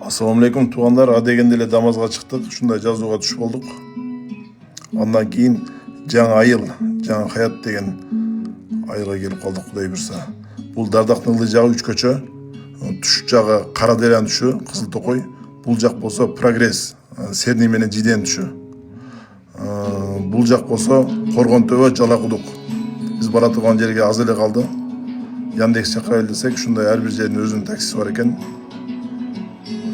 Assalamu alaikum туғандар, дегенде эле намазга чыктык, ушундай жазууга түшүп болдук. Андан кийин жаңы айыл, жаңы хаят деген айылга келип калдык, Кудай буйрса. Бул Дардактын ылдый жагы 3 көчө, түш жагы Кара Дарыянын түшү, Кызыл Токой, бул жак болсо Прогресс, Серни менен Жиденин түшү. Бул жак болсо Коргон Төбө, Жала Кудук. Биз бара турган жерге аз эле калды. Яндекс чакырайлы десек, ушундай ар бир жердин өзүнүн таксиси бар экен.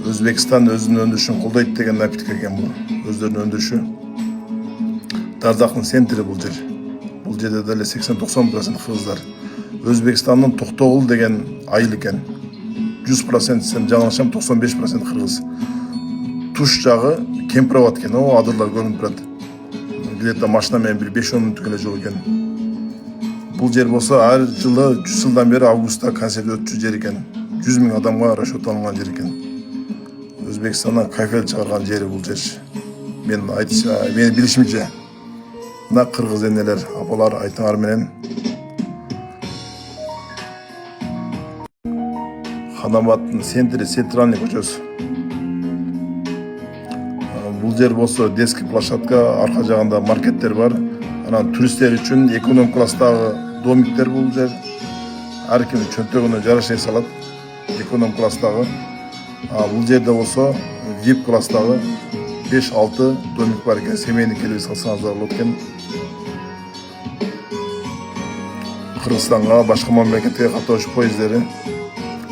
Өзбекстан өзүнүн өндүрүшүн колдойт деген напитик экен бул. Өздөрүнүн өндүрүшү. Дардактын центри бул жер. Бул жерде деле 80-90% кыргыздар. Өзбекстандын Токтогул деген айыл экен. 100% сен жаңылышам 95% кыргыз. Туш жагы Кемпироват экен, о адырлар көрүнүп турат. Где-то машина менен бир 5-10 мүнөттүк эле жол экен. Бул жер болсо ар жылы 100 жылдан бери августта концерт өтчү жер экен. 100 000 адамга расчётталган жер экен. Өзбекстандан кайфел чыгарган жери бул жер. Мен айтча, мени билишимче. Мына кыргыз энелер, апалар айтыңар менен. Ханабаттын центри Центральный көчөсү. Бул жер болсо детский площадка, арка жагында маркеттер бар. Анан туристтер үчүн эконом класстагы домиктер бул жер. Ар ким чөнтөгүнө жараша салат. Эконом класстагы. Бул жерде болсо VIP класстагы 5-6 домик бар экен. Семейный келип салсаңыздар болот экен. Кыргызстанга, башка мамлекетке каттооч поездери.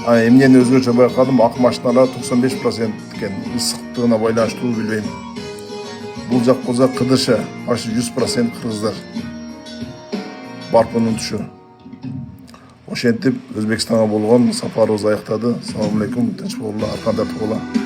Эмнени өзгөчө байкадым, ак машиналар 95% экен. Ысыктыгына байланыштуу билбейм. Бул жак болсо КДШ, почти 100% кыргыздар. Барпынын түшү. Ошентип Өзбекстанга болгон сапарыбыз аяктады. Assalomu alaykum, tinch bo'linglar, arqon tortib